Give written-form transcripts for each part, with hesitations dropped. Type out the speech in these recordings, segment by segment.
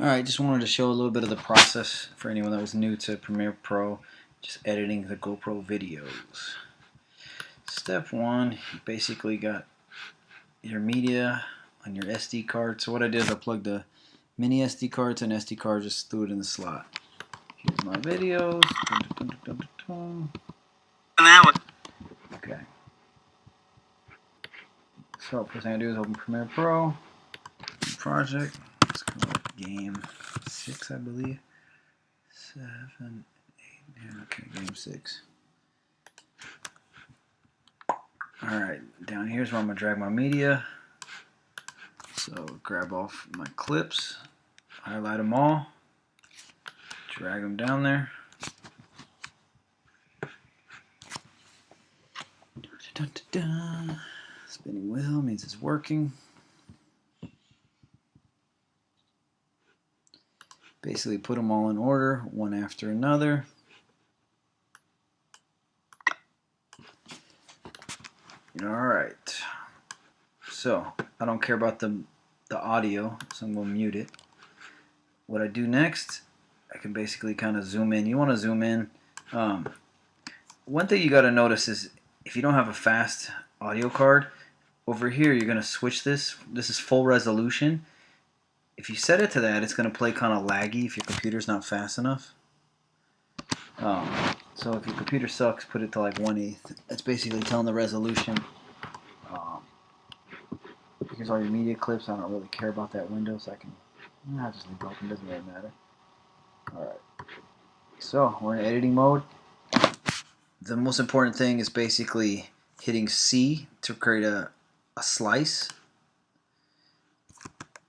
Alright, just wanted to show a little bit of the process for anyone that was new to Premiere Pro, just editing the GoPro videos. Step one, you basically got your media on your SD card. So what I did is I plugged a mini SD card to an SD card, just threw it in the slot. Here's my videos. Okay. So first thing I do is open Premiere Pro, project. Let's call it Game 6, I believe. 7, 8, yeah, okay, Game 6. Alright, down here's where I'm going to drag my media. So grab off my clips, highlight them all, drag them down there. Dun, dun, dun. Spinning wheel means it's working. Basically put them all in order, one after another. Alright, so I don't care about the audio, so I'm going to mute it. What I do next, I can basically kind of zoom in. You want to zoom in. One thing you got to notice is if you don't have a fast audio card, over here you're going to switch this. This is full resolution. If you set it to that, it's going to play kind of laggy if your computer's not fast enough. So if your computer sucks, put it to like 1/8. That's basically telling the resolution. Here's all your media clips. I don't really care about that window, so I can just leave it open. Doesn't really matter. Alright. So we're in editing mode. The most important thing is basically hitting C to create a slice.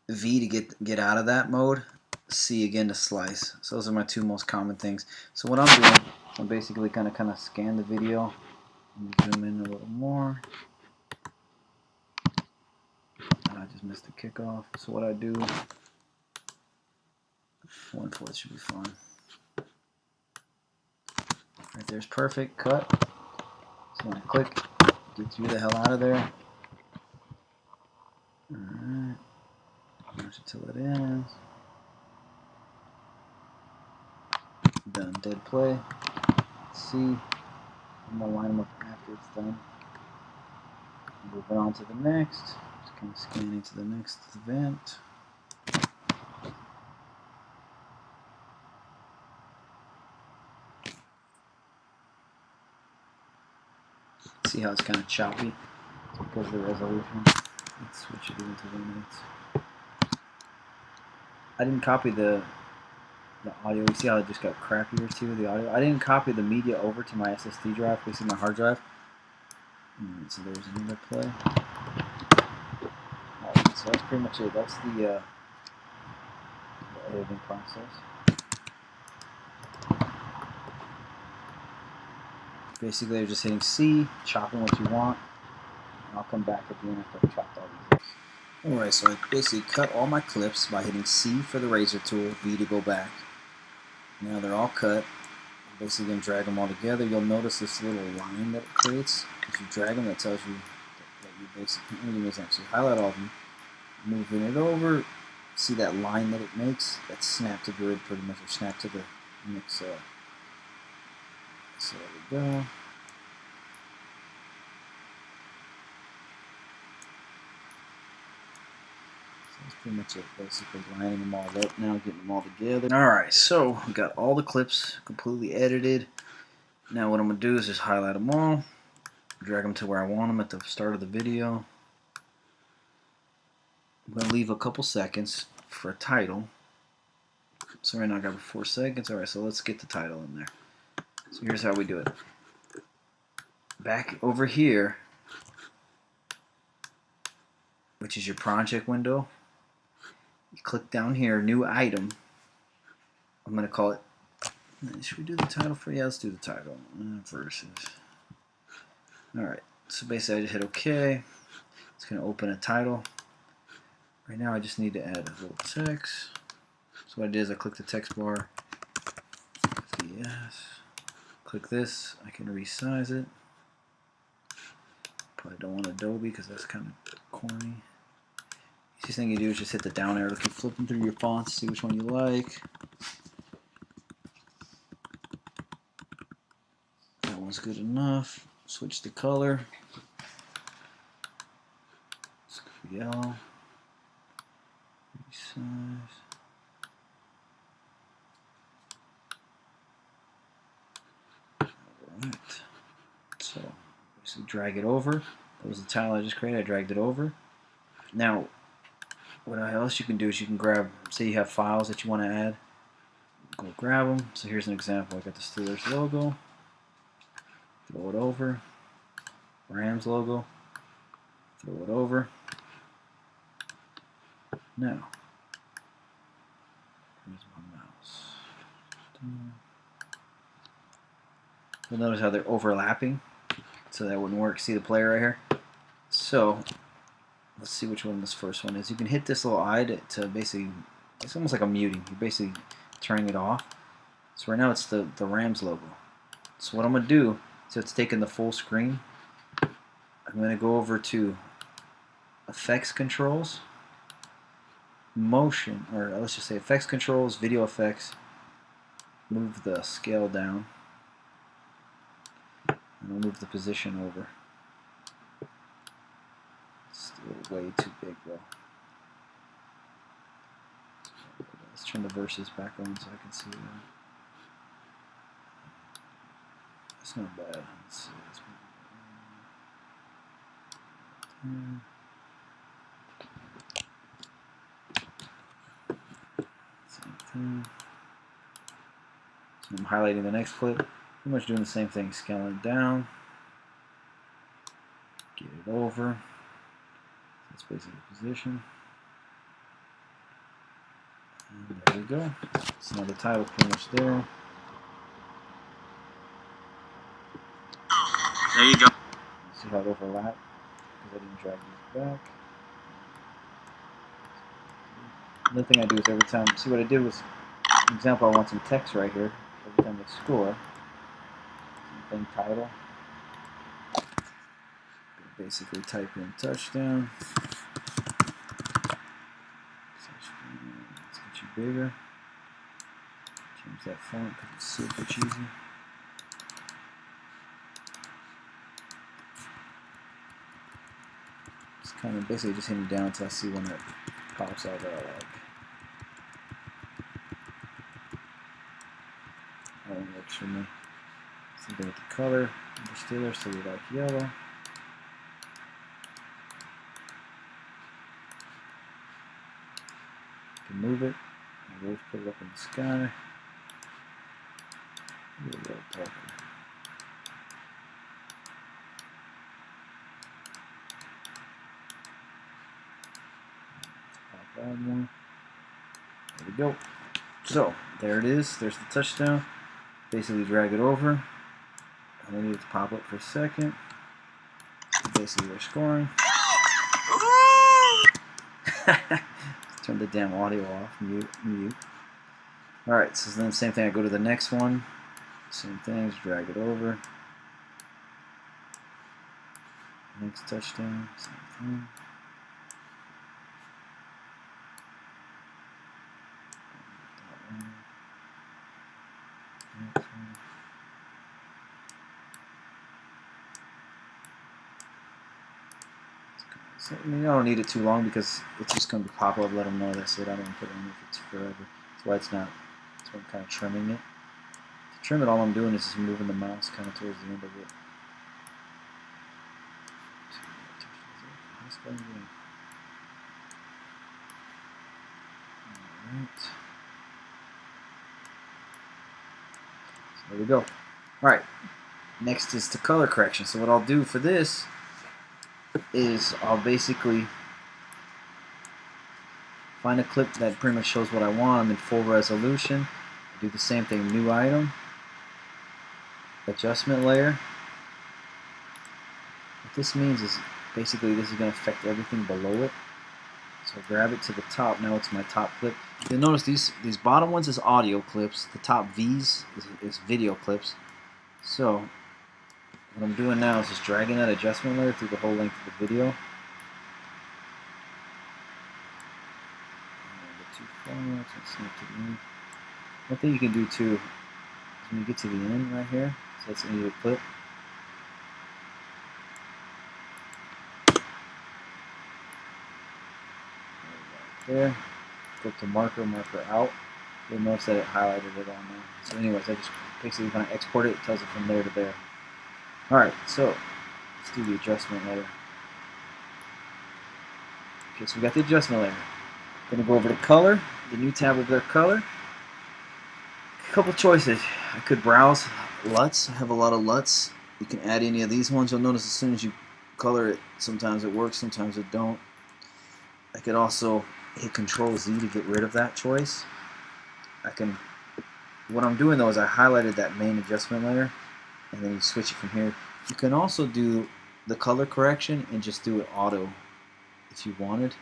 V to get out of that mode. C again to slice. So those are my two most common things. So what I'm doing, I'm basically kind of scan the video. Zoom in a little more. I just missed the kickoff. So what I do, 1/4 should be fine. Right there's perfect. Cut. So when I click, get you the hell out of there. Alright. Push it till it ends. Done. Dead play. Let's see. I'm going to line them up after it's done. Moving on to the next. Just kind of scanning to the next event. See how it's kind of choppy? It's because of the resolution. Let's switch it into 1 minute. I didn't copy the audio. You see how it just got crappier too, the audio? I didn't copy the media over to my SSD drive, basically my hard drive. So there's another play. Alright, so that's pretty much it. That's the editing process. Basically, you're just hitting C, chopping what you want, and I'll come back at the end after I've chopped all these. Alright, so I basically cut all my clips by hitting C for the razor tool, V to go back. Now they're all cut. I'm basically going to drag them all together. You'll notice this little line that it creates. As you drag them, that tells you that you basically so highlight all of them, moving it over. See that line that it makes? That's snap to grid pretty much, or snap to the mix. So there we go. That's pretty much it, basically lining them all up now, getting them all together. Alright, so we got all the clips completely edited. Now what I'm going to do is just highlight them all, drag them to where I want them at the start of the video. I'm going to leave a couple seconds for a title. So right now I got 4 seconds. Alright, so let's get the title in there. So here's how we do it. Back over here, which is your project window, you click down here, new item. I'm going to call it, should we do the title for? Yeah, let's do the title. Versus. Alright, so basically I just hit OK. It's going to open a title. Right now I just need to add a little text. So what I did is I click the text bar, yes. Click this, I can resize it. Probably don't want Adobe because that's kind of corny. Easiest thing you do is just hit the down arrow, keep flipping through your fonts, see which one you like. That one's good enough. Switch the color. Let's go for yellow. Resize. Alright. So basically drag it over. That was the tile I just created. I dragged it over. Now, what else you can do is you can grab, say you have files that you want to add. Go grab them. So here's an example. I got the Steelers logo. Throw it over. Rams logo. Throw it over. Now, here's my mouse. You'll notice how they're overlapping, so that wouldn't work. See the player right here? So, let's see which one this first one is. You can hit this little eye to basically, it's almost like a muting. You're basically turning it off. So right now it's the Rams logo. So what I'm going to do, so it's taking the full screen, I'm going to go over to Effects Controls, Motion, or let's just say Effects Controls, Video Effects, move the scale down, and I'll move the position over. Still way too big though. Let's turn the verses back on so I can see that. That's not bad. Let's see. Let's move it. Same thing. So I'm highlighting the next clip. Pretty much doing the same thing. Scaling it down. Get it over. That's basically the position. And there we go. So now the title's pretty much there. There you go. See how it overlapped? Because I didn't drag these back. Another thing I do is every time, see what I did was, for example, I want some text right here. Every time they score, same thing, title. Basically type in touchdown. Let's get you bigger. Change that font because it's super cheesy. It's kind of basically just hitting down until I see one that pops out that I like. That one works for me. Same thing with the color. The Steelers, so we like yellow. Move it. I always put it up in the sky. A little darker. Let's pop that more. There we go. So there it is. There's the touchdown. Basically drag it over. I need it to pop up for a second. Basically they're scoring. Turn the damn audio off. Mute. Alright, so then same thing. I go to the next one. Same thing. Just drag it over. Next touchdown. Same thing. Next one. So, I mean, I don't need it too long because it's just going to pop up, let them know that's it. I don't put it on if it's forever. That's why it's not. That's why I'm kind of trimming it. To trim it, all I'm doing is just moving the mouse kind of towards the end of it. Alright. So there we go. Alright. Next is the color correction. So what I'll do for this is I'll basically find a clip that pretty much shows what I want. I'm in full resolution. Do the same thing, new item, adjustment layer. What this means is basically this is going to affect everything below it. So grab it to the top. Now it's my top clip. You'll notice these bottom ones is audio clips. The top V's is video clips. So what I'm doing now is just dragging that adjustment layer through the whole length of the video. too far. Let's snap to the end. One thing you can do too is when you get to the end right here, so that's the end of your clip. Right there. Go up to marker out. You'll notice that it highlighted it on there. So anyways, I just basically when I export it, it tells it from there to there. Alright, so let's do the adjustment layer. Okay, so we got the adjustment layer. Gonna go over to color, the new tab over there, color. A couple choices. I could browse LUTs. I have a lot of LUTs. You can add any of these ones. You'll notice as soon as you color it, sometimes it works, sometimes it don't. I could also hit Control Z to get rid of that choice. What I'm doing though is I highlighted that main adjustment layer, and then you switch it from here. You can also do the color correction and just do it auto if you wanted.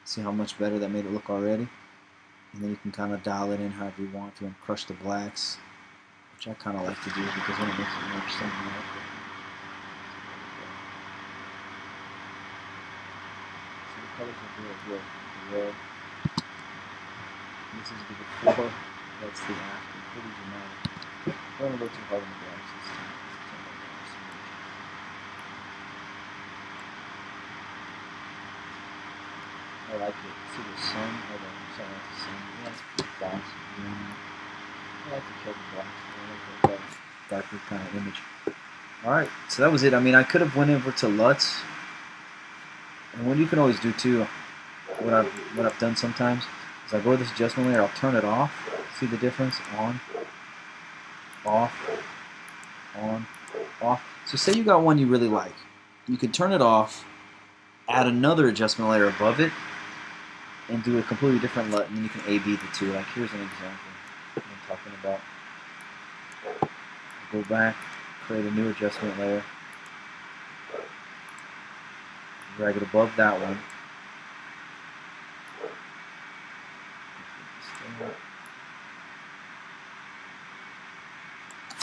See how much better that made it look already? And then you can kind of dial it in however you want to and crush the blacks, which I kind of like to do because then it makes it more cinematic. So the colors are real good. The red. This is the before. That's the after. Pretty dramatic. Don't want to go too hard on the blacks this time. I like it. See the sun? Hold on, sorry, that's the sun. Yeah, it's pretty glossy. I like the kill the blacks. I like that darker kind of image. Alright, so that was it. I mean, I could have went over to LUTs. And what you can always do too, what I've done sometimes, is I go to this adjustment layer, I'll turn it off. See the difference? On, off, on, off. So say you got one you really like. You can turn it off, add another adjustment layer above it, and do a completely different LUT, and then you can A/B the two. Like here's an example of what I'm talking about. Go back, create a new adjustment layer, drag it above that one.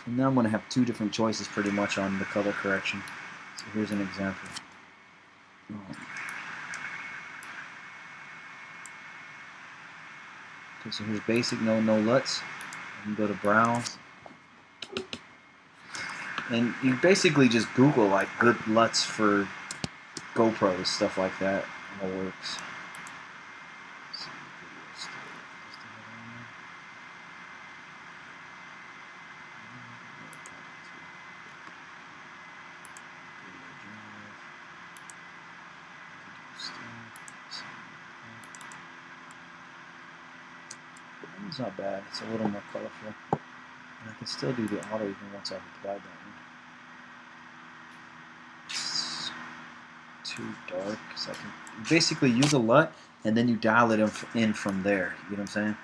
And now I'm going to have two different choices pretty much on the color correction. So here's an example. Okay, so here's basic, no LUTs. You can go to browse. And you basically just Google like good LUTs for GoPros, stuff like that. It all works. It's not bad. It's a little more colorful. And I can still do the auto even once I've applied that one. It's too dark. So I can basically use a LUT and then you dial it in from there. You know what I'm saying?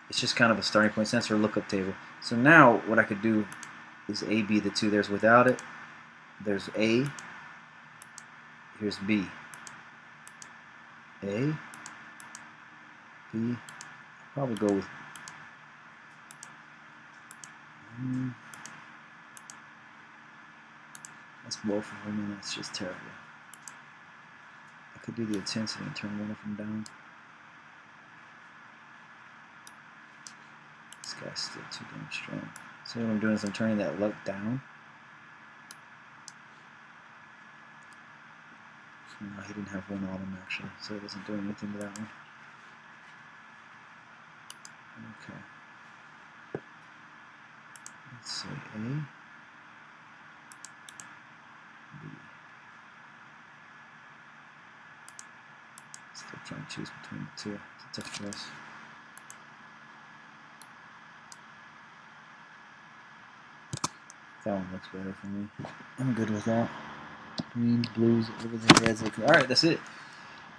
It's just kind of a starting point sensor lookup table. So now what I could do is A/B the two. There's without it. There's A. Here's B. A. B. Probably go with that's both of them, and that's just terrible. I could do the intensity and turn one of them down. This guy's still too damn strong. So what I'm doing is I'm turning that LUT down. No, he didn't have one on him actually, so it wasn't doing anything to that one. Okay. Let's say A. B. Still trying to choose between the two. It's a tough choice. That one looks better for me. I'm good with that. Greens, blues, everything red's looking. Alright, that's it.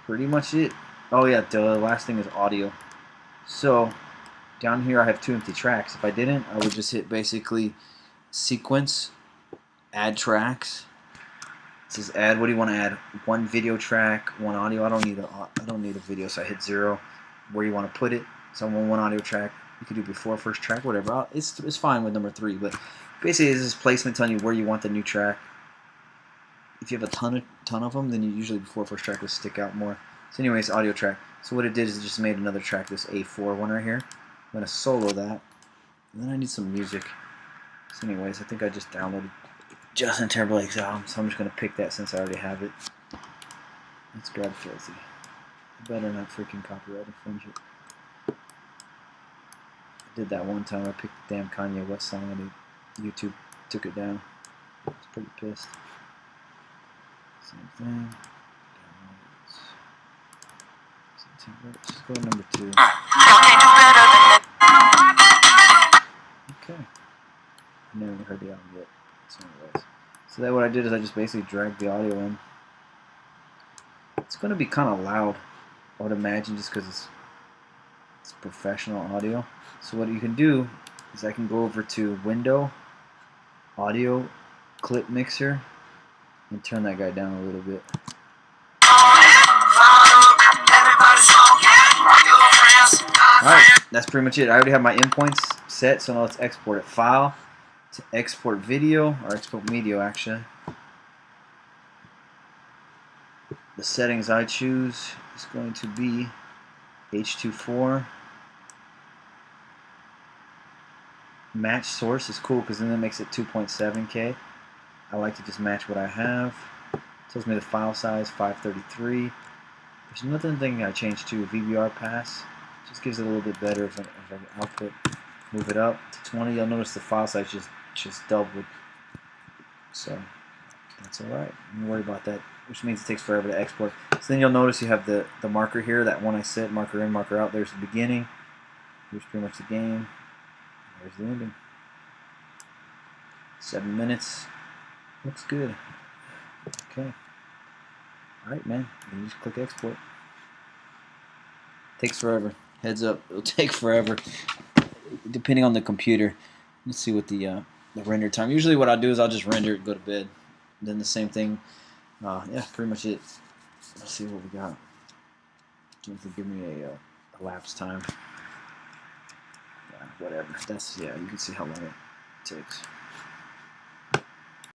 Pretty much it. Oh yeah, the last thing is audio. So down here I have two empty tracks. If I didn't, I would just hit basically sequence, add tracks. It says add. What do you want to add? One video track, one audio. I don't need a video, so I hit 0. Where you want to put it? So I want one audio track. You could do before first track, whatever. It's fine with number 3, but basically this is placement telling you where you want the new track. If you have a ton of them, then usually before first track will stick out more. So anyways, audio track. So what it did is it just made another track, this A4 one right here. I'm going to solo that. And then I need some music. So anyways, I think I just downloaded Justin Timberlake's album, so I'm just going to pick that since I already have it. Let's grab Filthy. I better not freaking copyright infringe it. I did that one time. I picked the damn Kanye West song and YouTube took it down. I was pretty pissed. Same thing. Let's just go to number 2. Okay. I never even heard the album yet. So anyways. So then what I did is I just basically dragged the audio in. It's going to be kind of loud, I would imagine, just because it's professional audio. So what you can do is I can go over to Window, Audio, Clip Mixer, and turn that guy down a little bit. Alright, that's pretty much it. I already have my endpoints set, so now let's export it. File, to export video, or export media actually. The settings I choose is going to be H.2.4. Match source is cool because then it makes it 2.7K. I like to just match what I have. It tells me the file size 533. There's another thing I changed to VBR pass. Just gives it a little bit better of an output. Move it up to 20. You'll notice the file size just doubled. So that's alright. Don't worry about that, which means it takes forever to export. So then you'll notice you have the marker here, that one I set, marker in, marker out. There's the beginning. Here's pretty much the game. There's the ending. 7 minutes. Looks good. Okay. Alright, man. Then you just click export. Takes forever. Heads up, it'll take forever. Depending on the computer. Let's see what the render time. Usually what I'll do is I'll just render it and go to bed. Then the same thing. Yeah, pretty much it. Let's see what we got. Don't give me a elapsed time. Yeah, whatever. That's, yeah, you can see how long it takes.